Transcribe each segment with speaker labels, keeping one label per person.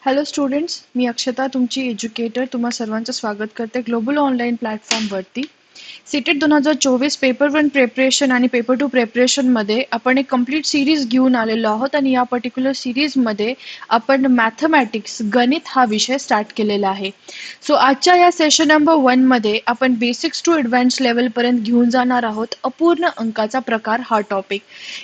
Speaker 1: Hello students, मी अक्षता तुमची educator तुम्हा सर्वांचं स्वागत करते ग्लोबल ऑनलाईन प्लॅटफॉर्मवरती. सीटेट 2024 पेपर 1 प्रिपरेशन आणि पेपर 2 प्रिपरेशनमध्ये आपण एक कंप्लीट सिरीज घेऊन आलेलो आहोत आणि या पर्टिक्युलर सिरीजमध्ये आपण मॅथमॅटिक्स गणित हा विषय स्टार्ट केलेला आहे. सो आजच्या या सेशन नंबर 1 मध्ये आपण बेसिक्स टू ॲडव्हान्स लेवलपर्यंत घेऊन जाणार आहोत. अपूर्ण अंकाचा प्रकार हा टॉपिक.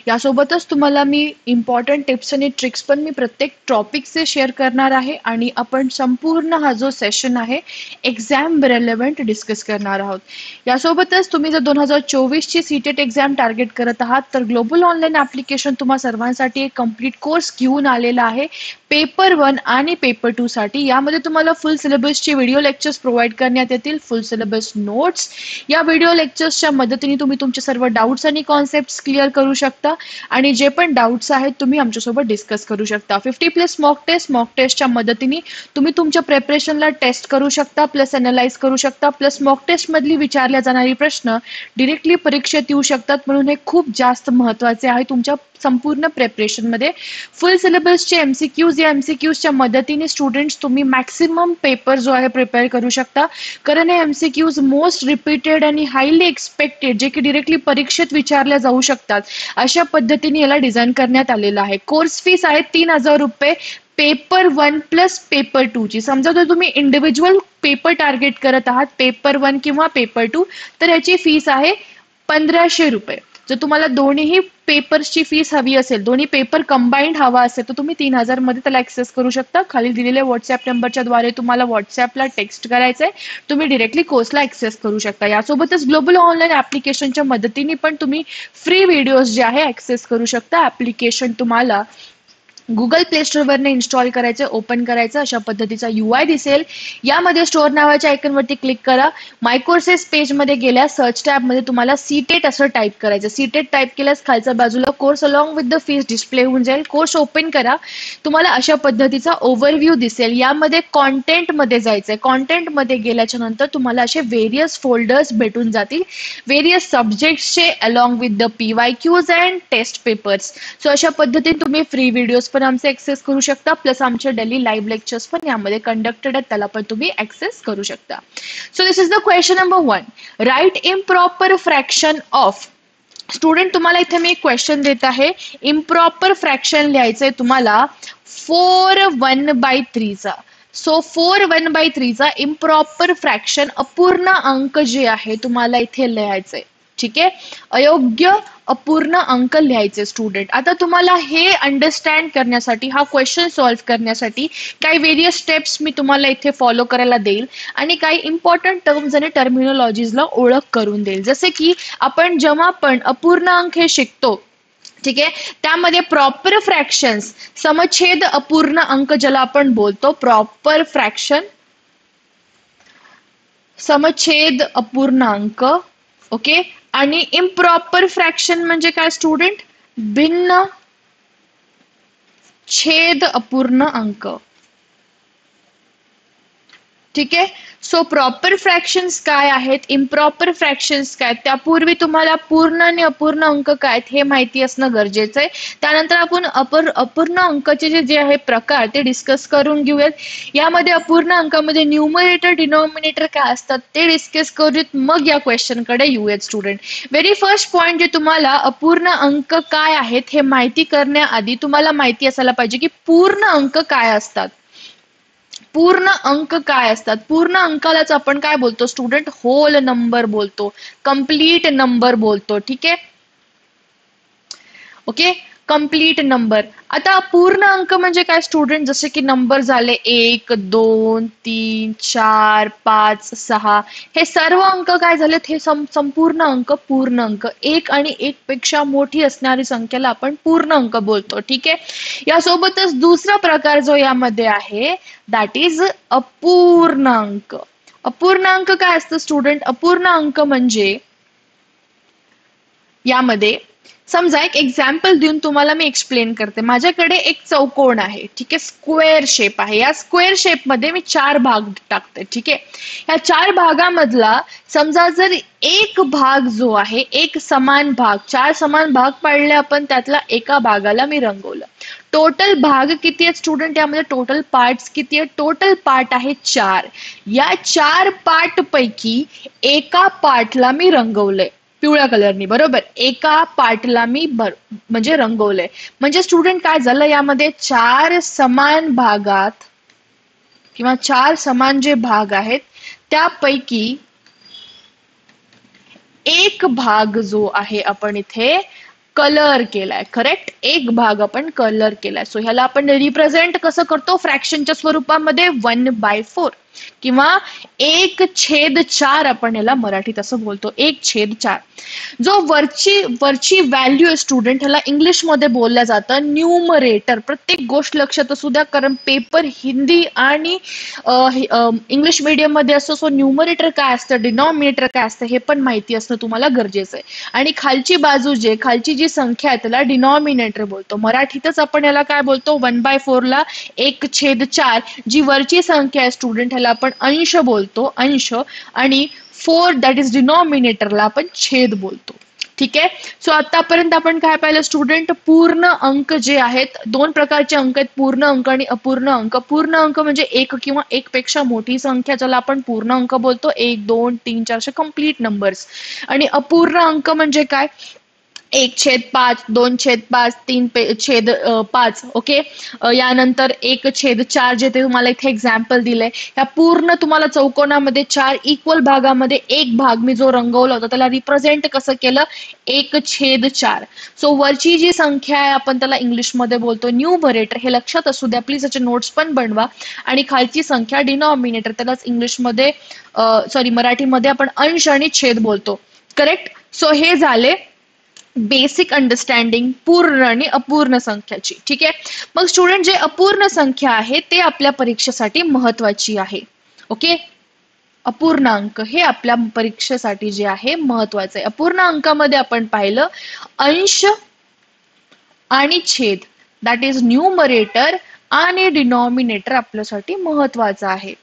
Speaker 1: यासोबतच तुम्हाला मी इम्पॉर्टंट टिप्स आणि ट्रिक्स पण मी प्रत्येक टॉपिकचे शेअर करणार आहे आणि आपण संपूर्ण हा जो सेशन आहे एक्झाम रेलेव्हंट डिस्कस करणार आहोत. यासोबतच तुम्ही जर 2024 ची सीटेट एक्झाम टार्गेट करत आहात तर ग्लोबल ऑनलाईन ऍप्लिकेशन तुम्हा सर्वांसाठी एक कम्प्लीट कोर्स घेऊन आलेला आहे पेपर 1 आणि पेपर 2 साठी. यामध्ये तुम्हाला फुल सिलेबसचे व्हिडिओ लेक्चर्स प्रोव्हाइड करण्यात येतील, फुल सिलेबस नोट्स. या व्हिडिओ लेक्चर्सच्या मदतीने तुम्ही तुमचे सर्व डाऊट्स आणि कॉन्सेप्ट्स क्लिअर करू शकता आणि जे पण डाऊट्स आहेत तुम्ही आमच्यासोबत डिस्कस करू शकता. 50+ मॉक टेस्टच्या मदतीने तुम्ही तुमच्या प्रिपरेशनला टेस्ट करू शकता, प्लस अनालाइज करू शकता, प्लस मॉक टेस्ट मधली विचारल्या जाणारी प्रश्न डिरेक्टली परीक्षेत येऊ शकतात. म्हणून हे खूप जास्त महत्त्वाचे आहे तुमच्या संपूर्ण प्रिपरेशनमध्ये. फुल सिलेबसचे एमसीक्यूज, या एमसीक्यूजच्या मदतीने स्टुडंट्स तुम्ही मॅक्सिमम पेपर जो आहे प्रिपेअर करू शकता. कारण हे एमसीक्यूज मोस्ट रिपीटेड आणि हायली एक्सपेक्टेड जे की डिरेक्टली परीक्षेत विचारल्या जाऊ शकतात अशा पद्धतीने याला डिझाईन करण्यात आलेलं आहे. कोर्स फीस आहे 3,000 रुपये पेपर 1 प्लस पेपर 2 ची. समजा जर तुम्ही इंडिव्हिज्युअल पेपर टार्गेट करत आहात पेपर 1 किंवा पेपर 2 तर याची फीस आहे 1,500 रुपये. जर तुम्हाला दोन्ही पेपर्सची फीस हवी असेल, दोन्ही पेपर कंबाईंड हवा असेल तर तुम्ही 3,000 मध्ये त्याला ऍक्सेस करू शकता. खाली दिलेल्या व्हॉट्सअप नंबरच्या द्वारे तुम्हाला व्हॉट्सअपला टेक्स्ट करायचंय, तुम्ही डिरेक्टली कोर्सला ऍक्सेस करू शकता. यासोबतच ग्लोबल ऑनलाईन ऍप्लिकेशनच्या मदतीने पण तुम्ही फ्री व्हिडिओज जे आहे ऍक्सेस करू शकता. ऍप्लिकेशन तुम्हाला गुगल प्ले स्टोअरवरने इन्स्टॉल करायचं, ओपन करायचं, अशा पद्धतीचा UI दिसेल. यामध्ये स्टोअर नावाच्या आयकॉनवरती क्लिक करा. माय कोर्सेस पेजमध्ये गेल्या सर्च टॅबमध्ये तुम्हाला सीटेट असं टाईप करायचं. सीटेट टाईप केल्यास खालच्या बाजूला course along with the fees display होऊन जाईल. कोर्स ओपन करा, तुम्हाला अशा पद्धतीचा ओव्हरव्ह्यू दिसेल. यामध्ये कॉन्टेंटमध्ये जायचंय. कॉन्टेंटमध्ये गेल्याच्या नंतर तुम्हाला असे व्हेरियस फोल्डर्स भेटून जातील, व्हेरियस सब्जेक्ट्सचे along with the PYQs and test papers. So अशा पद्धतीने तुम्ही फ्री व्हिडिओज पण आमचे ऍक्सेस करू शकता, प्लस आमचे डेली लाईव्ह लेक्चर्स पण यामध्ये कंडक्टेड आहेत, त्याला पण तुम्ही ऍक्सेस करू शकता. So this is the question number 1. Right improper fraction of. Student तुम्हाला इथे मी एक क्वेश्चन देत आहे. इम्प्रॉपर फ्रॅक्शन लिहायचंय तुम्हाला 4/1/3 चा. सो 4/1/3 चा इम्प्रॉपर फ्रॅक्शन अपूर्ण अंक जे आहे तुम्हाला इथे लिहायचंय. ठीक आहे, अयोग्य अपूर्ण अंक लिहायचे स्टुडंट. आता तुम्हाला हे अंडरस्टँड करण्यासाठी, हा क्वेश्चन सॉल्व्ह करण्यासाठी काही वेरियस स्टेप्स मी तुम्हाला इथे फॉलो करायला देईल आणि काही इम्पॉर्टंट टर्म्स आणि टर्मिनॉलॉजीजला ओळख करून देईल. जसे की आपण जेव्हा पण अपूर्ण अंक हे शिकतो, ठीक आहे, त्यामध्ये प्रॉपर फ्रॅक्शन्स, समछेद अपूर्ण अंक ज्याला आपण बोलतो, प्रॉपर फ्रॅक्शन, समछेद अपूर्णांक, ओके. आणि इम्प्रॉपर फ्रॅक्शन म्हणजे काय स्टुडंट? भिन्न छेद अपूर्ण अंक. ठीक आहे. सो प्रॉपर फ्रॅक्शन्स काय आहेत, इम्प्रॉपर फ्रॅक्शन्स काय, त्यापूर्वी तुम्हाला पूर्ण आणि अपूर्ण अंक काय आहेत हे माहिती असणं गरजेचं आहे. त्यानंतर आपण अपूर्ण अंकाचे जे आहे प्रकार ते डिस्कस करून घेऊयात. यामध्ये अपूर्ण अंकामध्ये न्यूमरेटर डिनॉमिनेटर काय असतात ते डिस्कस करूयात, मग या क्वेश्चन कडे येऊयात स्टुडंट. व्हेरी फर्स्ट पॉइंट जे तुम्हाला अपूर्ण अंक काय आहेत हे माहिती करण्याआधी तुम्हाला माहिती असायला पाहिजे की पूर्ण अंक काय असतात. पूर्ण अंक काय असतात? पूर्ण अंकालाच आपण काय बोलतो स्टुडंट? होल नंबर बोलतो, कंप्लीट नंबर बोलतो. ठीक आहे, ओके, कंप्लीट नंबर. आता पूर्ण अंक म्हणजे काय स्टुडंट? जसे की नंबर झाले 1, 2, 3, 4, 5, 6. हे सर्व अंक काय झालेत? हे संपूर्ण अंक, पूर्ण अंक. एक आणि एक पेक्षा मोठी असणारी संख्येला आपण पूर्ण अंक बोलतो. ठीक आहे. यासोबतच दुसरा प्रकार जो यामध्ये आहे दॅट इज अपूर्णांक. अपूर्णांक काय असतं स्टुडंट? अपूर्ण अंक म्हणजे यामध्ये समजा एक एक्झाम्पल देऊन तुम्हाला मी एक्सप्लेन करते. माझ्याकडे एक चौकोन आहे, ठीक आहे, स्क्वेअर शेप आहे. या स्क्वेअर शेप मध्ये मी 4 भाग टाकते, ठीक आहे. या 4 भागामधला समजा जर एक भाग जो आहे, एक समान भाग, 4 समान भाग पाडले आपण, त्यातला एका भागाला मी रंगवलं. टोटल भाग किती आहेत स्टुडंट? यामध्ये टोटल पार्ट्स किती आहेत? टोटल पार्ट आहे 4. या 4 पार्ट पैकी एका पार्टला मी रंगवलंय पिवळ्या कलरनी, बरोबर. एका पार्टला मी म्हणजे रंगवलंय. म्हणजे स्टुडंट काय झालं, यामध्ये 4 समान भागात किंवा 4 समान जे भाग आहेत त्यापैकी एक भाग जो आहे आपण इथे कलर केलाय. करेक्ट, एक भाग आपण कलर केलाय. सो ह्याला आपण रिप्रेझेंट कसं करतो? फ्रॅक्शनच्या स्वरूपामध्ये 1/4 किंवा 1/4 आपण याला मराठीत असं बोलतो, 1/4. जो वरची व्हॅल्यू आहे स्टुडंट, ह्याला इंग्लिश मध्ये बोललं जातं न्यूमरेटर. प्रत्येक गोष्ट लक्षात असू द्या, कारण पेपर हिंदी आणि इंग्लिश मीडियम मध्ये असतो. सो न्यूमरेटर काय असतं, डिनॉमिनेटर काय असतं, हे पण माहिती असणं तुम्हाला गरजेचं आहे. आणि खालची बाजू खालची जी संख्या आहे त्याला डिनॉमिनेटर बोलतो. मराठीतच आपण याला काय बोलतो? 1/4 ला 1/4. जी वरची संख्या आहे स्टुडंट, ह्याला आपण अंश बोलतो, अंश. आणि 4 दॅट इज डिनॉमिनेटरला आपण छेद बोलतो. ठीक आहे. सो आतापर्यंत आपण काय पाहिलं स्टुडंट? पूर्ण अंक जे आहेत, 2 प्रकारचे अंक आहेत, पूर्ण अंक आणि अपूर्ण अंक. पूर्ण अंक म्हणजे एक किंवा एक पेक्षा मोठी संख्या, ज्याला आपण पूर्ण अंक बोलतो. 1, 2, 3, 4 असे कंप्लीट नंबर्स. आणि अपूर्ण अंक म्हणजे काय? 1/5, 2/5, 3/5. ओके. यानंतर 1/4 जे ते तुम्हाला इथे एक्झाम्पल दिलंय. या पूर्ण तुम्हाला चौकोनामध्ये 4 इक्वल भागामध्ये एक भाग मी जो रंगवला होता त्याला रिप्रेझेंट कसं केलं? 1/4. सो वरची जी संख्या आहे आपण त्याला इंग्लिशमध्ये बोलतो न्यूमरेटर. हे लक्षात असू द्या प्लीज, याचे नोट्स पण बनवा. आणि खालची संख्या डिनॉमिनेटर, त्यालाच इंग्लिशमध्ये मराठीमध्ये आपण अंश आणि छेद बोलतो. करेक्ट. सो हे झाले बेसिक अंडरस्टँडिंग पूर्ण आणि अपूर्ण संख्याची. ठीक आहे. मग स्टुडंट, जे अपूर्ण संख्या आहे ते आपल्या परीक्षेसाठी महत्वाची आहे. ओके. अपूर्णांक हे आपल्या परीक्षेसाठी जे आहे महत्वाचं आहे. अपूर्ण अंकामध्ये आपण पाहिलं अंश आणि छेद, दॅट इज न्यूमरेटर आणि डिनॉमिनेटर आपल्यासाठी महत्वाचं आहे.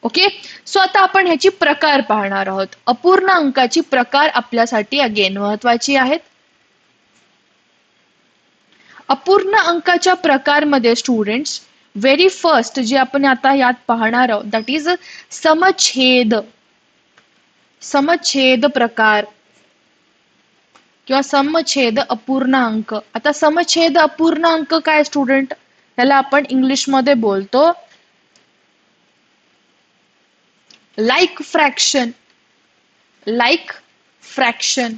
Speaker 1: ओके. सो आता आपण ह्याची प्रकार पाहणार आहोत. अपूर्ण अंकाची प्रकार आपल्यासाठी अगेन महत्वाची आहेत. अपूर्ण अंकाच्या प्रकारमध्ये स्टुडंट्स व्हेरी फर्स्ट जे आपण आता यात पाहणार आहोत दॅट इज समछेद. समछेद प्रकार किंवा समछेद अपूर्णांक. आता समछेद अपूर्णांक काय स्टुडंट? त्याला आपण इंग्लिशमध्ये बोलतो like fraction. Like fraction.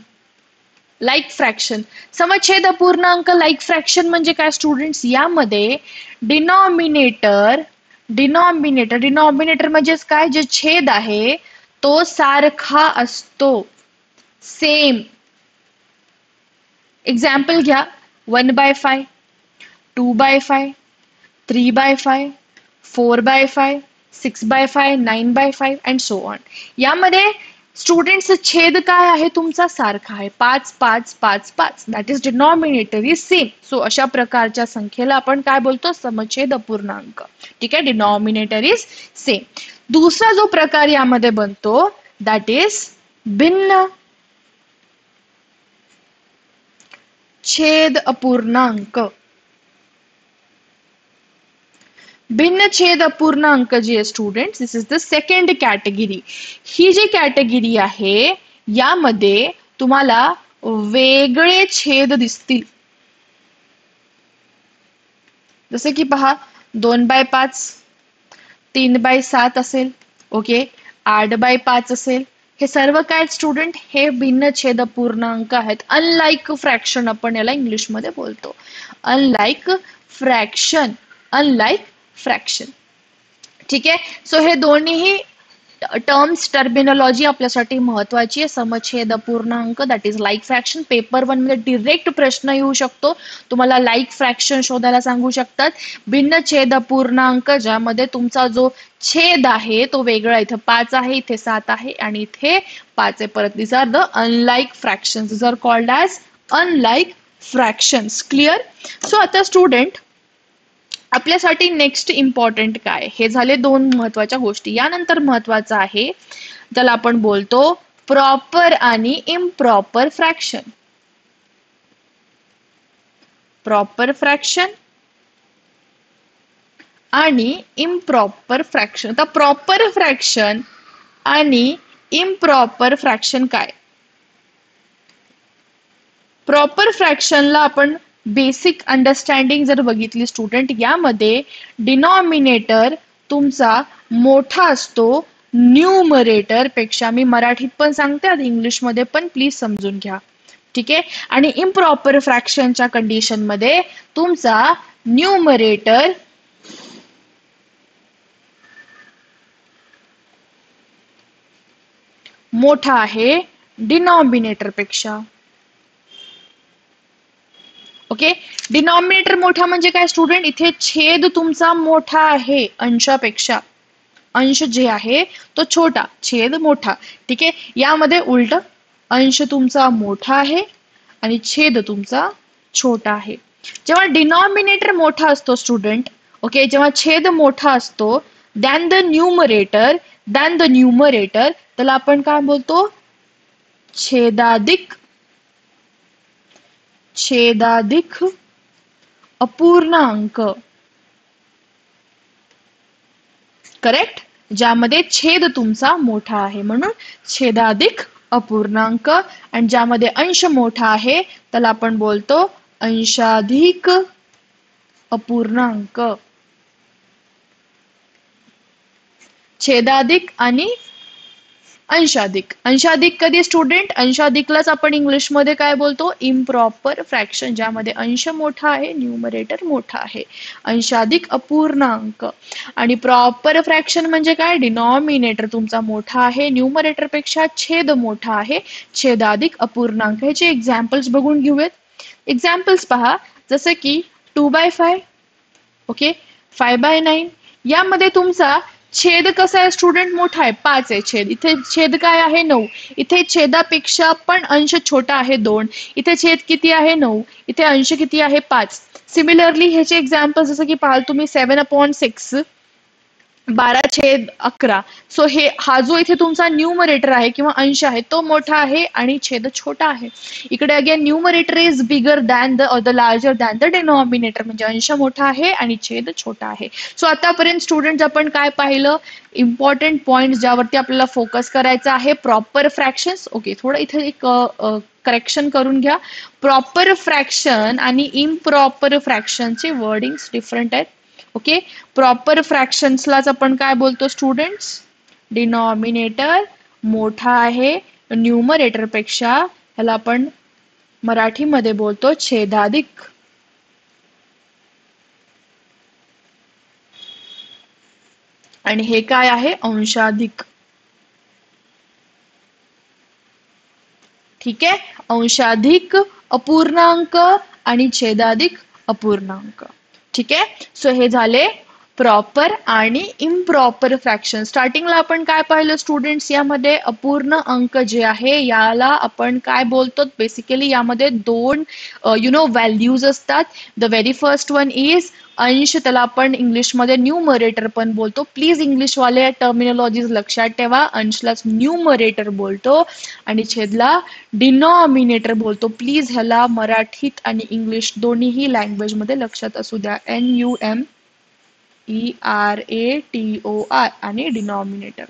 Speaker 1: Like fraction. समछेद अपूर्णांक लाईक फ्रॅक्शन म्हणजे काय स्टुडंट्स? यामध्ये डिनॉमिनेटर डिनॉमिनेटर म्हणजेच काय? जे छेद आहे तो सारखा असतो, सेम. एक्झाम्पल घ्या. 1/5, 2/5, 3/5, 4/5, 6/5, 9/5 अँड सो ऑन. यामध्ये स्टुडंट्स छेद काय आहे तुमचा? सारखा आहे, 5, 5, 5, 5. That is denominator is same. So अशा प्रकारच्या संख्येला आपण काय बोलतो? समछेद अपूर्णांक. ठीक आहे. Denominator is same. दुसरा जो प्रकार यामध्ये बनतो दॅट इज भिन्न छेद अपूर्णांक. भिन्न छेद अपूर्णांक जी आहे student, this is the second category. ही जी कॅटेगरी आहे यामध्ये तुम्हाला वेगळे छेद दिसतील. जसे की पहा 2/5, 3/7 असेल. ओके. 8/5 असेल. हे सर्व काय स्टुडंट? हे भिन्न छेद अपूर्णांक आहेत. अनलाईक फ्रॅक्शन आपण याला इंग्लिशमध्ये बोलतो. Unlike fraction. Unlike fraction. ठीक आहे. सो हे दोन्हीही टर्मिनॉलॉजी आपल्यासाठी महत्वाची आहे. समछेद अपूर्णांक that is like fraction. Paper 1 मध्ये डायरेक्ट प्रश्न येऊ शकतो, तुम्हाला लाईक फ्रॅक्शन शोधायला सांगू शकतात. भिन्न छेद अपूर्णांक ज्यामध्ये तुमचा जो छेद आहे तो वेगळा, इथे 5 आहे, इथे 7 आहे आणि इथे 5 आहे परत. This are the unlike fractions. This are called as unlike fractions. Clear? So आता स्टुडंट आपल्यासाठी नेक्स्ट इम्पॉर्टंट काय, हे झाले दोन महत्वाच्या गोष्टी. यानंतर महत्वाचं आहे ज्याला आपण बोलतो प्रॉपर आणि इम्प्रॉपर फ्रॅक्शन. प्रॉपर फ्रॅक्शन आणि इम्प्रॉपर फ्रॅक्शन. आता प्रॉपर फ्रॅक्शन आणि इम्प्रॉपर फ्रॅक्शन काय? प्रॉपर फ्रॅक्शनला आपण बेसिक अंडरस्टँडिंग जर बघितली स्टुडंट, यामध्ये डिनॉमिनेटर तुमचा मोठा असतो न्यूमरेटर पेक्षा. मी मराठीत पण सांगते आणि इंग्लिशमध्ये पण प्लीज समजून घ्या. ठीक आहे? आणि इम्प्रॉपर फ्रॅक्शनच्या कंडिशन मध्ये तुमचा न्यूमरेटर मोठा आहे डिनॉमिनेटर पेक्षा. ओके, डिनॉमिनेटर मोठा म्हणजे काय स्टुडंट? इथे छेद तुमचा मोठा आहे अंशापेक्षा. अंश जे आहे तो छोटा, छेद मोठा. ठीक आहे? यामध्ये उलट, अंश तुमचा मोठा आहे आणि छेद तुमचा छोटा आहे. जेव्हा डिनॉमिनेटर मोठा असतो स्टुडंट, ओके, जेव्हा छेद मोठा असतो दॅन द न्यूमरेटर, त्याला आपण काय बोलतो? छेदाधिक अपूर्णांक. करेक्ट? ज्यामध्ये छेद तुमचा मोठा आहे म्हणून छेदाधिक अपूर्णांक, आणि ज्यामध्ये अंश मोठा आहे त्याला आपण बोलतो अंशाधिक अपूर्णांक. छेदाधिक आणि अंशाधिक. अंशाधिक कधी स्टुडंट? अंशाधिकलाच आपण इंग्लिशमध्ये काय बोलतो? इम्प्रॉपर फ्रॅक्शन, ज्यामध्ये अंश मोठा आहे, न्यूमरेटर मोठा आहे. अंशाधिक अपूर्णांक. आणि प्रॉपर फ्रॅक्शन म्हणजे काय? डिनॉमिनेटर तुमचा मोठा आहे न्यूमरेटर पेक्षा, छेद मोठा आहे, छेदाधिक अपूर्णांक. ह्याचे एक्झाम्पल्स बघून घेऊयात. एक्झाम्पल्स पहा, जसं की 2/5, ओके, 5/9. यामध्ये तुमचा छेद कसा आहे स्टुडंट? मोठा आहे, 5 आहे छेद. इथे छेद काय आहे? 9. इथे छेदापेक्षा पण अंश छोटा आहे 2. इथे छेद किती आहे? 9. इथे अंश किती आहे? 5. सिमिलरली ह्याचे एक्झाम्पल जसं की पाहाल तुम्ही 7/6, 12/11. सो हे हा जो इथे तुमचा न्यूमरेटर आहे किंवा अंश आहे तो मोठा आहे आणि छेद छोटा आहे. इकडे again numerator is bigger than the larger than the denominator, म्हणजे अंश मोठा आहे आणि छेद छोटा आहे. सो आतापर्यंत स्टुडंट आपण काय पाहिलं? इम्पॉर्टंट पॉइंट ज्यावरती आपल्याला फोकस करायचा आहे, प्रॉपर फ्रॅक्शन्स. ओके, थोडं इथे एक करेक्शन करून घ्या. प्रॉपर फ्रॅक्शन आणि इम्प्रॉपर फ्रॅक्शनचे वर्डिंग्स डिफरंट आहेत. ओके, प्रॉपर फ्रॅक्शन्सलाच आपण काय बोलतो स्टुडंट्स? डिनॉमिनेटर मोठा आहे न्यूमरेटर पेक्षा, ह्याला आपण मराठीमध्ये बोलतो छेदाधिक. आणि हे काय आहे? अंशाधिक. ठीक आहे? अंशाधिक अपूर्णांक आणि छेदाधिक अपूर्णांक. ठीक आहे? सो हे झाले प्रॉपर आणि इम्प्रॉपर फ्रॅक्शन. स्टार्टिंगला आपण काय पाहिलं स्टुडंट्स? यामध्ये अपूर्ण अंक जे आहे याला आपण काय बोलतो? बेसिकली यामध्ये दोन व्हॅल्यूज असतात. The very first one is अंश, त्याला आपण इंग्लिशमध्ये न्यूमरेटर पण बोलतो. प्लीज इंग्लिशवाले टर्मिनॉलॉजीज लक्षात ठेवा. अंशलाच न्यूमरेटर बोलतो आणि छेदला डिनॉमिनेटर बोलतो. प्लीज ह्याला मराठीत आणि इंग्लिश दोन्हीही लँग्वेजमध्ये लक्षात असू द्या. NUMERATOR आणि डिनॉमिनेटर.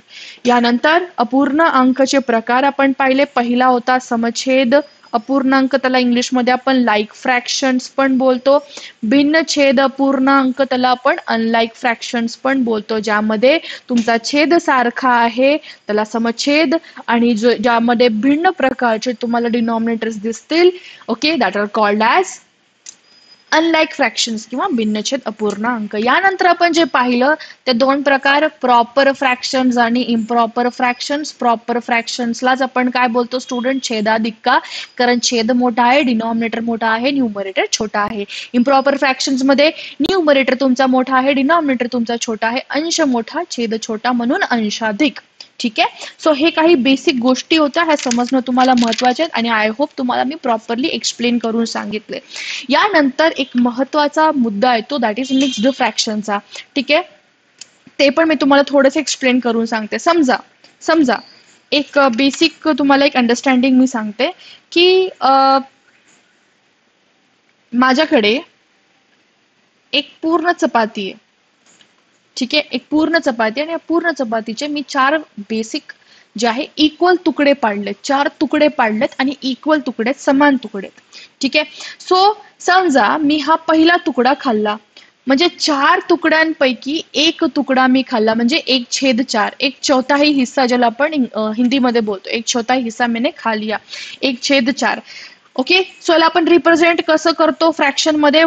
Speaker 1: यानंतर अपूर्ण अंकाचे प्रकार आपण पाहिले. पहिला होता समछेद अपूर्णांक, त्याला इंग्लिशमध्ये आपण लाईक फ्रॅक्शन्स पण बोलतो. भिन्न छेद अपूर्णांक त्याला आपण अनलाईक फ्रॅक्शन्स पण बोलतो. ज्यामध्ये तुमचा छेद सारखा आहे त्याला समछेद, आणि ज्यामध्ये भिन्न प्रकारचे तुम्हाला डिनॉमिनेटर्स दिसतील, okay, that are called as unlike fractions किंवा भिन्नछेद अपूर्णांक. यानंतर आपण जे पाहिलं ते दोन प्रकार, प्रॉपर फ्रॅक्शन्स आणि इम्प्रॉपर फ्रॅक्शन्स. प्रॉपर फ्रॅक्शन्सलाच आपण काय बोलतो स्टुडंट, छेदाधिक्का, कारण छेद मोठा आहे, डिनॉमिनेटर मोठा आहे, न्यूमरेटर छोटा आहे. इम्प्रॉपर फ्रॅक्शन्स मध्ये न्यूमरेटर तुमचा मोठा आहे, डिनॉमिनेटर तुमचा छोटा आहे, अंश मोठा छेद छोटा म्हणून अंशाधिक. ठीक आहे. सो हे काही बेसिक गोष्टी होत्या, ह्या समजणं तुम्हाला महत्वाचे आहेत आणि आय होप तुम्हाला मी प्रॉपरली एक्सप्लेन करून सांगितले. यानंतर एक महत्वाचा मुद्दा येतो, दॅट इज मिक्स्ड फ्रॅक्शनचा. ठीक आहे, ते पण मी तुम्हाला थोडंसं एक्सप्लेन करून सांगते. समजा समजा एक बेसिक तुम्हाला एक अंडरस्टँडिंग मी सांगते की माझ्याकडे एक पूर्ण चपाती आहे. ठीक आहे, एक पूर्ण चपाती, आणि या पूर्ण चपातीचे मी चार बेसिक जे आहे इक्वल तुकडे पाडलेत, चार तुकडे पाडलेत आणि इक्वल तुकडे, समान तुकडे. ठीक आहे. सो समजा मी हा पहिला तुकडा खाल्ला, म्हणजे चार तुकड्यांपैकी एक तुकडा मी खाल्ला, म्हणजे 1/4, एक चौथाई हिस्सा ज्याला आपण हिंदीमध्ये बोलतो, 1/4 हिस्सा मैंने खा लिया, 1/4. ओके. सो याला आपण रिप्रेझेंट कसं करतो फ्रॅक्शन मध्ये,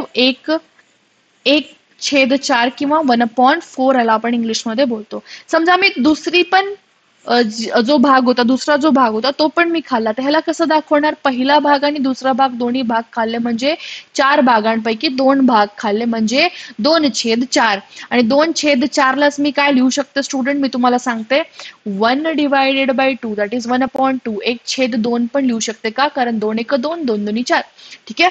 Speaker 1: 1/4 किंवा 1/4 याला आपण इंग्लिशमध्ये बोलतो. समजा मी दुसरी पण जो भाग होता, दुसरा जो भाग होता तो पण मी खाल्ला, तर ह्याला कसं दाखवणार, पहिला भाग आणि दुसरा भाग दोन्ही भाग खाल्ले म्हणजे चार भागांपैकी दोन भाग खाल्ले म्हणजे 2/4. आणि 2/4 लाच मी काय लिहू शकते स्टुडंट, मी तुम्हाला सांगते, 1/2 दॅट इज 1/2. 1/2 पण लिहू शकते, का, कारण 2 1 2, 2 2 4. ठीक आहे.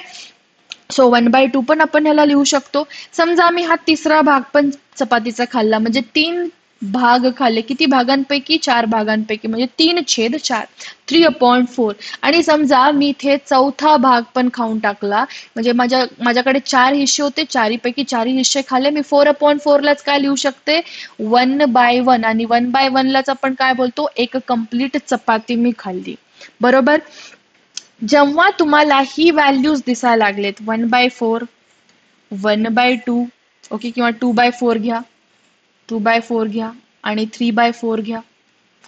Speaker 1: सो 1/2 पण आपण ह्याला लिहू शकतो. समजा मी हा तिसरा भाग पण चपातीचा खाल्ला, म्हणजे 3 भाग खाल्ले, किती भागांपैकी, 4 भागांपैकी, म्हणजे 3/4, 3/4. आणि समजा मी इथे चौथा भाग पण खाऊन टाकला, म्हणजे माझ्याकडे 4 हिस्से होते, चारीपैकी 4 हिस्से खाल्ले, मी 4/4 लाच काय लिहू शकते, 1/1. आणि 1/1 लाच आपण काय बोलतो, एक कंप्लीट चपाती मी खाल्ली. बरोबर. जेव्हा तुम्हाला ही व्हॅल्यूज दिसायला लागलेत, 1/4, 1/2, ओके, किंवा 2/4 घ्या, 2/4 घ्या आणि 3/4 घ्या,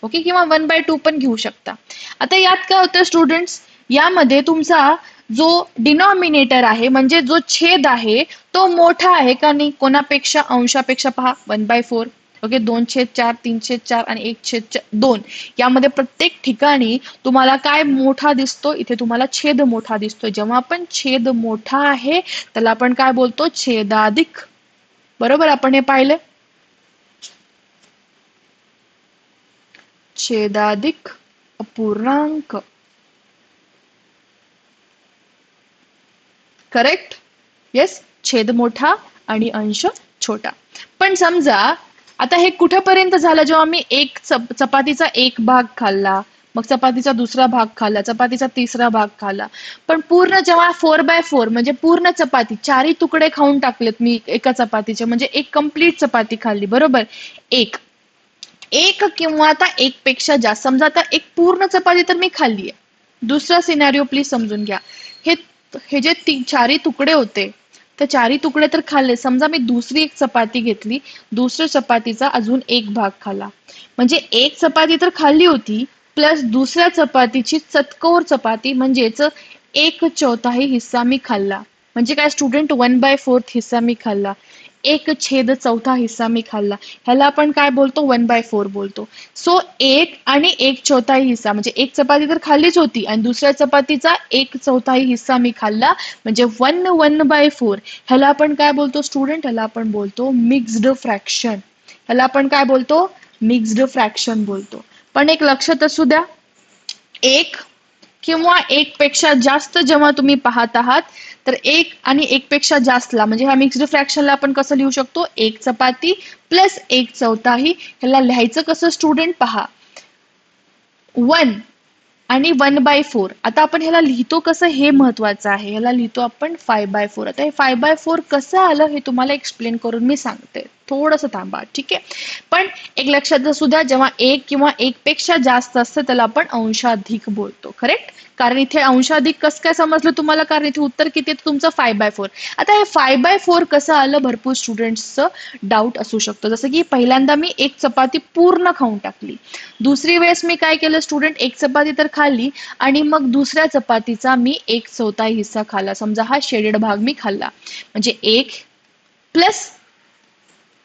Speaker 1: ओके, किंवा 1/2 पण घेऊ शकता. आता यात काय होतं स्टुडंट्स, यामध्ये तुमचा जो डिनॉमिनेटर आहे, म्हणजे जो छेद आहे, तो मोठा आहे का नाही कोणापेक्षा, अंशापेक्षा. पहा, 1/4, ओके, 2/4, 3/4 आणि 1/2. यामध्ये प्रत्येक ठिकाणी तुम्हाला काय मोठा दिसतो, इथे तुम्हाला छेद मोठा दिसतोय. जेव्हा आपण छेद मोठा आहे त्याला आपण काय बोलतो, छेदाधिक. बरोबर, आपण हे पाहिलं, छेदाधिक अपूर्णांक. करेक्ट. येस, छेद मोठा आणि अंश छोटा. पण समजा आता हे कुठपर्यंत झालं, जेव्हा मी एक चपातीचा एक भाग खाल्ला, मग चपातीचा दुसरा भाग खाल्ला, चपातीचा तिसरा भाग खाल्ला, पण पूर्ण जेव्हा 4/4 म्हणजे पूर्ण चपाती, चारही तुकडे खाऊन टाकलेत मी एका चपातीचे, म्हणजे एक कंप्लीट चपाती खाल्ली. बरोबर. एक एक किंवा आता एक पेक्षा जास्त, समजा आता एक पूर्ण चपाती तर मी खाल्ली आहे. दुसरा सिनारिओ प्लीज समजून घ्या. हे हे जे चारही तुकडे होते, त्या चारही तुकडे तर खाल्ले. समजा मी दुसरी एक चपाती घेतली, दुसऱ्या चपातीचा अजून एक भाग खाल्ला, म्हणजे एक चपाती तर खाल्ली होती, प्लस दुसऱ्या चपातीची चतकोर चपाती, म्हणजेच 1/4 हिस्सा मी खाल्ला. म्हणजे काय स्टुडंट, 1/4 हिस्सा मी खाल्ला, 1/4 हिस्सा मी खाल्ला, ह्याला आपण काय बोलतो, 1/4 बोलतो. सो 1 आणि 1/4 हिस्सा, म्हणजे एक चपाती तर खाल्लीच होती आणि दुसऱ्या चपातीचा 1/4 हिस्सा मी खाल्ला, म्हणजे 1/4. ह्याला आपण काय बोलतो स्टुडंट, ह्याला आपण बोलतो मिक्स्ड फ्रॅक्शन. ह्याला आपण काय बोलतो, मिक्स्ड फ्रॅक्शन बोलतो. पण एक लक्षात असू द्या, एक किंवा एक पेक्षा जास्त जेव्हा तुम्ही पाहत आहात, तर एक आणि एक पेक्षा जास्तला, म्हणजे ह्या मिक्स्ड फ्रॅक्शनला आपण कसं लिहू शकतो, एक चपाती प्लस 1/4. ह्याला लिहायचं कसं स्टुडंट, पहा, 1 आणि 1/4. आता आपण ह्याला लिहितो कसं हे महत्वाचं आहे, ह्याला लिहितो आपण 5/4. आता हे 5/4 कसं आलं हे तुम्हाला एक्सप्लेन करून मी सांगते. थोडंसं थांबा, ठीक आहे. पण एक लक्षात असू द्या, जेव्हा एक किंवा एक पेक्षा जास्त असतं त्याला आपण अंशाधिक बोलतो, करेक्ट. कारण इथे अंशाधिक कसं काय समजलं तुम्हाला, कारण इथे उत्तर किती आहे तुमचं 5/4. आता हे 5/4 कसं आलं, भरपूर स्टुडंट्सचं डाऊट असू शकतो. जसं की पहिल्यांदा मी एक चपाती पूर्ण खाऊन टाकली, दुसरी वेळेस मी काय केलं स्टुडंट, एक चपाती तर खाल्ली आणि मग दुसऱ्या चपातीचा मी 1/4 हिस्सा खाल्ला. समजा हा शेडेड भाग मी खाल्ला, म्हणजे 1 प्लस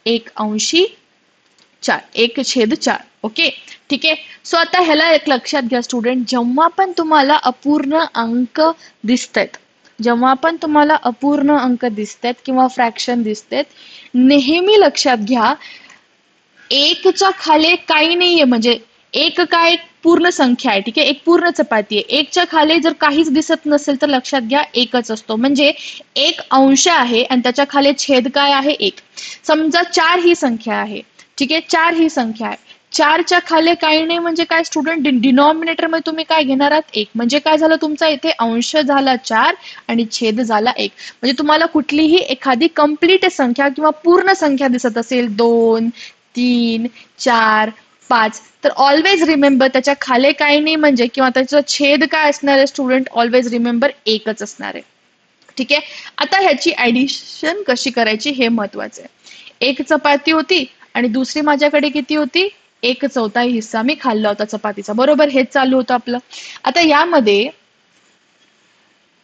Speaker 1: 1/4, 1/4. ओके, ठीक आहे. सो आता ह्याला एक लक्षात घ्या स्टुडंट, जेव्हा पण तुम्हाला अपूर्ण अंक दिसतायत, जेव्हा पण तुम्हाला अपूर्ण अंक दिसतायत किंवा फ्रॅक्शन दिसतायत, नेहमी लक्षात घ्या एकच्या खाली काही नाहीये. म्हणजे एक काय, एक पूर्ण संख्या आहे, ठीक आहे, एक पूर्ण चपाती आहे. एकच्या खाली जर काहीच दिसत नसेल तर लक्षात घ्या एकच असतो. म्हणजे एक अंश आहे आणि त्याच्या खाली छेद काय आहे, एक. समजा 4 ही संख्या आहे, ठीक आहे, 4 ही संख्या आहे, 4च्या खाली काही नाही म्हणजे काय स्टुडंट, डिनॉमिनेटर मध्ये तुम्ही काय घेणार आहात, एक. म्हणजे काय झालं तुमचा इथे अंश झाला 4 आणि छेद झाला 1. म्हणजे तुम्हाला कुठलीही एखादी कंप्लीट संख्या किंवा पूर्ण संख्या दिसत असेल, 2, 3, 4, 5, तर ऑलवेज रिमेंबर त्याच्या खाली काही नाही म्हणजे किंवा त्याचा छेद काय असणार आहे स्टुडंट, ऑलवेज रिमेंबर एकच असणार आहे, ठीक आहे. आता ह्याची ऍडिशन कशी करायची हे महत्वाचं आहे. एक चपाती होती आणि दुसरी माझ्याकडे किती होती, 1/4 हिस्सा मी खाल्ला होता चपातीचा, बरोबर. हेच चालू होतं आपलं. आता यामध्ये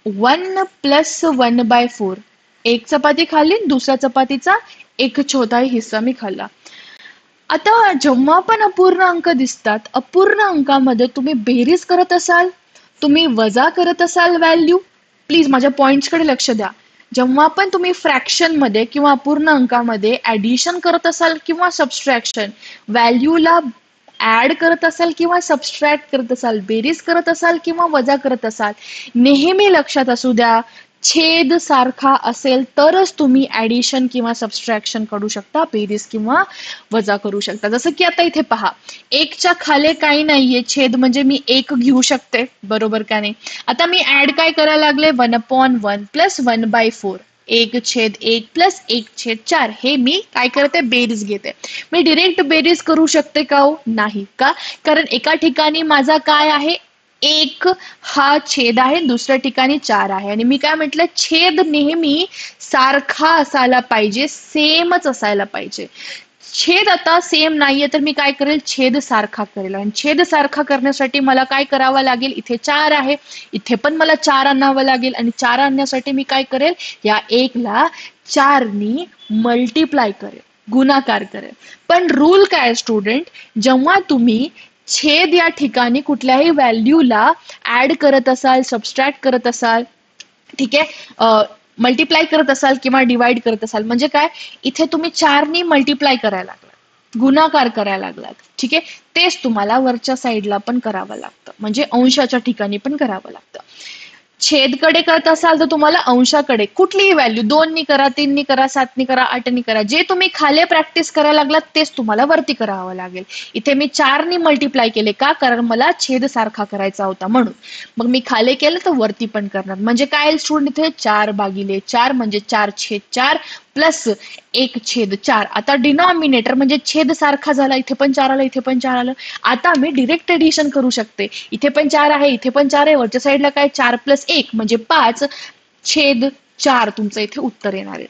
Speaker 1: 1 + 1/4, एक चपाती खाल्ली, दुसऱ्या चपातीचा 1/4 हिस्सा मी खाल्ला. आता जेव्हा पण अपूर्ण अंक दिसतात, अपूर्ण अंकामध्ये तुम्ही बेरीज करत असाल, तुम्ही वजा करत असाल व्हॅल्यू, प्लीज माझ्या पॉइंट्सकडे लक्ष द्या. जेव्हा पण तुम्ही फ्रॅक्शन मध्ये किंवा अपूर्ण अंकामध्ये ऍडिशन करत असाल किंवा सबस्ट्रॅक्शन, व्हॅल्यूला ऍड करत असाल किंवा सबस्ट्रॅक्ट करत असाल, बेरीज करत असाल किंवा वजा करत असाल, नेहमी लक्षात असू द्या छेद सारखा असेल तरच तुम्ही ऍडिशन किंवा सबस्ट्रॅक्शन करू शकता, बेरीज किंवा वजा करू शकता. जसं की आता इथे पहा, एकच्या खाली काही नाहीये, छेद म्हणजे मी एक घेऊ शकते, बरोबर का नाही. आता मी ऍड काय करायला लागले, 1/1 + 1/4, 1/1 + 1/4, हे मी काय करते, बेरीज घेते. मी डिरेक्ट बेरीज करू शकते का हो, नाही. का, कारण एका ठिकाणी माझा काय आहे, एक हा छेद आहे, दुसऱ्या ठिकाणी 4 आहे. आणि मी काय म्हटलं, छेद नेहमी सारखा असायला पाहिजे, सेमच असायला पाहिजे. छेद आता सेम नाहीये तर मी काय करेल, छेद सारखा करेल. आणि छेद सारखा करण्यासाठी मला काय करावं लागेल, इथे 4 आहे, इथे पण मला 4 आणावं लागेल. आणि 4 आणण्यासाठी मी काय करेल, या 1 ला 4 नी मल्टिप्लाय करेल, गुणाकार करेल. पण रूल काय स्टुडंट, जेव्हा तुम्ही छेद या ठिकाणी कुठल्याही व्हॅल्यूला ऍड करत असाल, सबस्ट्रॅक्ट करत असाल, ठीक आहे, मल्टिप्लाय करत असाल किंवा डिवाइड करत असाल, म्हणजे काय, इथे तुम्ही 4 नी मल्टिप्लाय करायला लागलात, गुणाकार करायला लागलात, ठीक आहे. तेच तुम्हाला वरच्या साईडला पण करावं लागतं, म्हणजे अंशाच्या ठिकाणी पण करावं लागतं. छेदकडे करत असाल तर तुम्हाला अंशाकडे कुठलीही व्हॅल्यू 2 नी करा, 3 नी करा, 7 नी करा, 8 नी करा, जे तुम्ही खाली प्रॅक्टिस करायला लागलात तेच तुम्हाला वरती करावं लागेल. इथे मी 4 नी मल्टिप्लाय केले का, कारण मला छेद सारखा करायचा होता म्हणून. मग मी खाली केलं तर वरती पण करणार. म्हणजे काय स्टुडंट, इथे 4/4 म्हणजे 4/4 प्लस 1/4. आता डिनॉमिनेटर म्हणजे छेद सारखा झाला, इथे पण 4 आलं, इथे पण 4 आलं. आता मी डिरेक्ट एडिशन करू शकते, इथे पण 4 आहे, इथे पण 4 आहे, वरच्या साईडला काय 4 + 1 म्हणजे 5/4 तुमचं इथे उत्तर येणार आहे.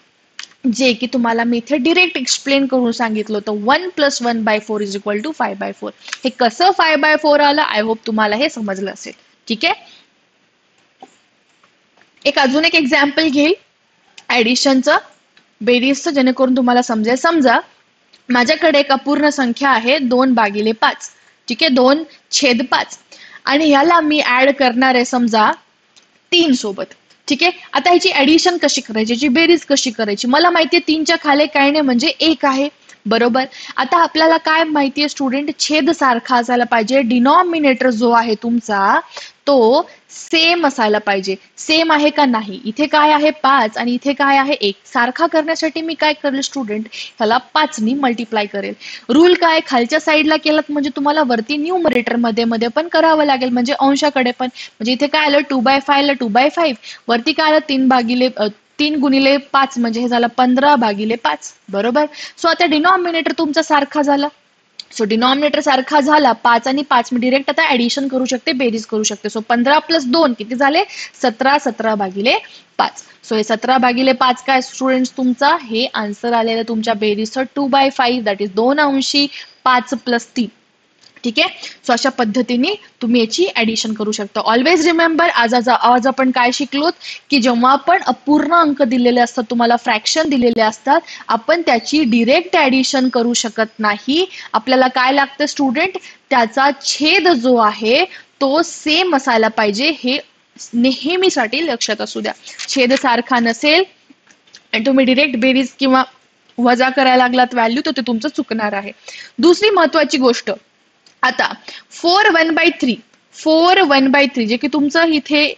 Speaker 1: जे की तुम्हाला मी इथे डिरेक्ट एक्सप्लेन करून सांगितलं होतं, 1 + 1/4 = 5/4. हे कसं 5/4 आलं, आय होप तुम्हाला हे समजलं असेल, ठीक आहे. अजून एक एक्झाम्पल घेईल ऍडिशनचं, बेरीजचं, जेणेकरून तुम्हाला समजेल. समजा माझ्याकडे एक अपूर्ण संख्या आहे 2/5, ठीक आहे, 2/5, आणि ह्याला मी ऍड करणार आहे समजा 3 सोबत, ठीक आहे. आता ह्याची ऍडिशन कशी करायची, ह्याची बेरीज कशी करायची, मला माहितीये 3च्या खाली काय नाही म्हणजे 1 आहे, बरोबर. आता आपल्याला काय माहितीये स्टुडंट, छेद सारखा असायला पाहिजे, डिनॉमिनेटर जो आहे तुमचा तो सेम असायला पाहिजे. सेम आहे का नाही, इथे काय आहे 5 आणि इथे काय आहे 1, सारखा करण्यासाठी मी काय करेल स्टुडंट, ह्याला 5 नी मल्टिप्लाय करेल. रूल काय, खालच्या साईडला केलात म्हणजे तुम्हाला वरती न्यूमरेटर मध्ये पण करावं लागेल, म्हणजे अंशाकडे पण. म्हणजे इथे काय आलं 2/5 ला 2/5, वरती काय आलं 3 गुणिले 5 म्हणजे हे झालं 15/5, बरोबर. सो आता डिनॉमिनेटर तुमचा सारखा झाला. सो डिनॉमिनेटर सारखा झाला 5 आणि 5, मी डिरेक्ट आता ऍडिशन करू शकते, बेरीज करू शकते. सो 15 + 2 किती झाले? 17. 17/5. सो हे 17/5 काय स्टुडंट्स तुमचा हे आन्सर आलेलं तुमच्या बेरीजचं 2/5, दॅट इज 2 अंशी 5 + 3. ठीक आहे. सो अशा पद्धतीने तुम्ही याची ऍडिशन करू शकता. ऑलवेज रिमेंबर, आज आपण काय शिकलोत की जेव्हा आपण अपूर्ण अंक दिलेले असतात, तुम्हाला फ्रॅक्शन दिलेले असतात, आपण त्याची डिरेक्ट ऍडिशन करू शकत नाही. आपल्याला काय लागतं स्टुडंट? त्याचा छेद जो आहे तो सेम असायला पाहिजे, हे नेहमीसाठी लक्षात असू द्या. छेद सारखा नसेल आणि तुम्ही डिरेक्ट बेरीज किंवा वजा करायला लागलात व्हॅल्यू, तर ते तुमचं चुकणार आहे. दुसरी महत्वाची गोष्ट, आता 4 1/3 जे की तुमचं इथे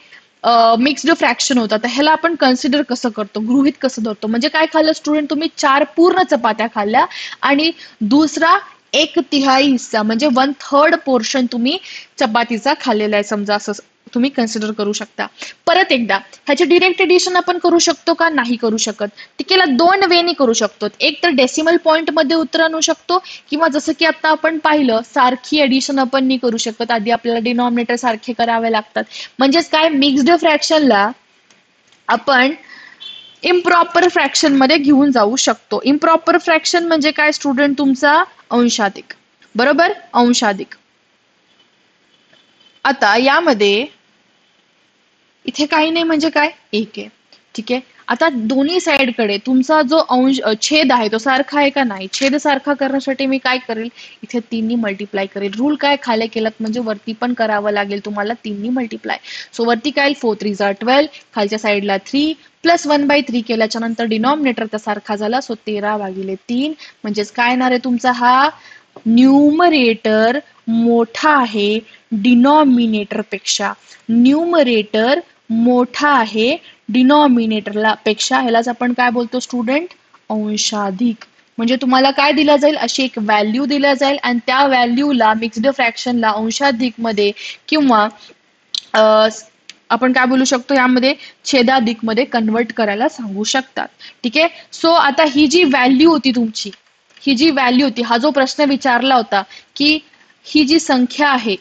Speaker 1: मिक्स्ड फ्रॅक्शन होतं, तर ह्याला आपण कन्सिडर कसं करतो, गृहीत कसं धरतो? म्हणजे काय खाल्लं स्टुडंट तुम्ही? 4 पूर्ण चपात्या खाल्ल्या आणि दुसरा 1/3 हिस्सा म्हणजे 1/3 पोर्शन तुम्ही चपातीचा खाल्लेला आहे, समजा असं तुम्ही कन्सिडर करू शकता. परत एकदा, ह्याचे डिरेक्ट एडिशन आपण करू शकतो का? नाही करू शकत. टिकेला 2 वेनी करू शकतो. एक तर डेसिमल पॉइंट मध्ये उत्तर आणू शकतो, किंवा जसं की आता आपण पाहिलं सारखी एडिशन आपण नाही करू शकत, आधी आपल्याला डिनॉमिनेटर सारखे करावे लागतात. म्हणजेच काय, मिक्स्ड फ्रॅक्शनला आपण इम्प्रॉपर फ्रॅक्शन मध्ये घेऊन जाऊ शकतो. इम्प्रॉपर फ्रॅक्शन म्हणजे काय स्टुडंट? तुमचा अंशाधिक, बरोबर, अंशाधिक. आता यामध्ये इथे काही नाही म्हणजे काय, 1 आहे. ठीक आहे. आता दोन्ही साइडकडे तुमचा जो छेद आहे तो सारखा आहे का? नाही. छेद सारखा करण्यासाठी मी काय करेल? इथे 3 मल्टिप्लाय करेल. रूल काय, खाली केलात म्हणजे वरती पण करावं लागेल तुम्हाला 3 मल्टिप्लाय. सो वरती काय, 4 3 12, खालच्या साईडला 3 प्लस 1/3 केल्याच्या नंतर डिनॉमिनेटर सारखा झाला. सो 13/3 म्हणजेच काय येणार आहे तुमचा? हा न्यूमरेटर मोठा आहे डिनॉमिनेटर पेक्षा. न्यूमरेटर मोठा आहे डिनॉमिनेटरला पेक्षा. ह्यालाच आपण काय बोलतो स्टुडंट? अंशाधिक. म्हणजे तुम्हाला काय दिलं जाईल? अशी एक व्हॅल्यू दिल्या जाईल आणि त्या व्हॅल्यूला मिक्स्ड फ्रॅक्शनला अंशाधिक मध्ये किंवा आपण काय बोलू शकतो यामध्ये, छेदाधिक मध्ये कन्वर्ट करायला सांगू शकतात. ठीक आहे. सो आता ही जी व्हॅल्यू होती तुमची, ही जी व्हॅल्यू होती, हा जो प्रश्न विचारला होता की ही जी संख्या आहे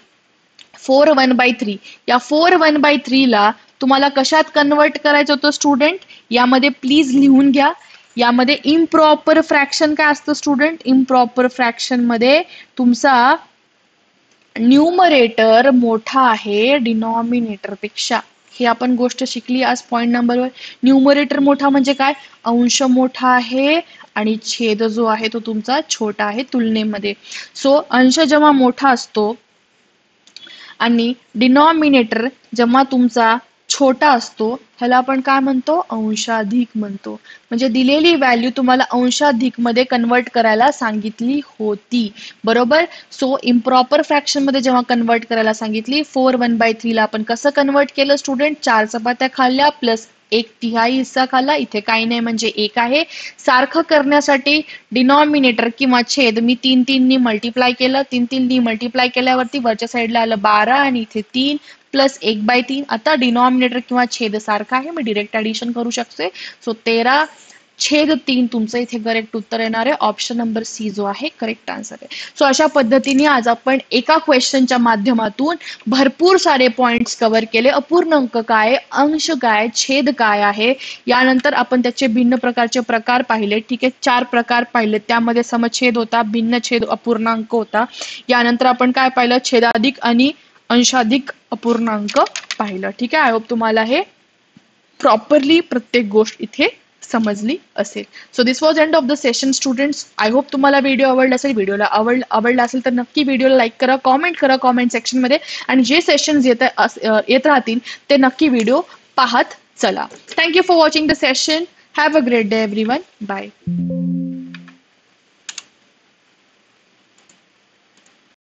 Speaker 1: 4 1/3, या 4 1/3 ला तुम्हाला कशात कन्वर्ट करायचं होतं स्टुडंट? यामध्ये प्लीज लिहून घ्या. यामध्ये इम्प्रॉपर फ्रॅक्शन काय असतं स्टुडंट? इम्प्रॉपर फ्रॅक्शन मध्ये तुमचा न्यूमरेटर मोठा आहे डिनॉमिनेटर पेक्षा. ही आपण गोष्ट शिकली आज पॉइंट नंबरवर. न्यूमरेटर मोठा म्हणजे काय? अंश मोठा आहे आणि छेद जो आहे तो तुमचा छोटा आहे तुलनेमध्ये. सो अंश जेव्हा मोठा असतो आणि डिनॉमिनेटर जेव्हा तुमचा छोटा असतो, ह्याला आपण काय म्हणतो? अंशाधिक म्हणतो. म्हणजे दिलेली व्हॅल्यू तुम्हाला अंशाधिक मध्ये कन्वर्ट करायला सांगितली होती, बरोबर. सो इम्प्रॉपर फ्रॅक्शन मध्ये जेव्हा कन्वर्ट करायला सांगितली, 4 1/3 ला आपण कसं कन्वर्ट केलं स्टुडंट? 4 चपात्या खाल्ल्या प्लस 1/3 हिस्सा खाल्ला. इथे काही नाही म्हणजे 1 आहे. सारखं करण्यासाठी डिनॉमिनेटर किंवा छेद मी 3 3 नी मल्टिप्लाय केलं. 3 3 नी मल्टिप्लाय केल्यावरती वरच्या साईडला आलं 12 आणि इथे 3 प्लस 1/3. आता डिनॉमिनेटर किंवा छेद सारखा आहे, मी डिरेक्ट ऍडिशन करू शकते. सो 13/3 तुमचं इथे करेक्ट उत्तर येणार आहे. ऑप्शन नंबर सी जो आहे करेक्ट आन्सर आहे. सो अशा पद्धतीने आज आपण एका क्वेश्चनच्या माध्यमातून भरपूर सारे पॉइंट्स कव्हर केले. अपूर्ण अंक काय, अंश काय, छेद काय आहे, यानंतर आपण त्याचे भिन्न प्रकारचे प्रकार पाहिले. ठीक आहे, 4 प्रकार पाहिले. त्यामध्ये समछेद होता, भिन्न छेद अपूर्णांक होता. यानंतर आपण काय पाहिलं? छेदाधिक आणि अंशाधिक अपूर्णांक पाहिलं. ठीक आहे. आय होप तुम्हाला हे प्रॉपरली प्रत्येक गोष्ट इथे समजली असेल. So this was end of the session students. I hope तुम्हाला व्हिडिओ आवडला असेल. व्हिडिओला आवडला असेल तर नक्की व्हिडिओला लाईक करा, कॉमेंट करा कॉमेंट सेक्शन मध्ये, आणि जे सेशन्स येत राहतील ते नक्की व्हिडिओ पाहत चला. Thank you for watching the session. Have a great day everyone. Bye.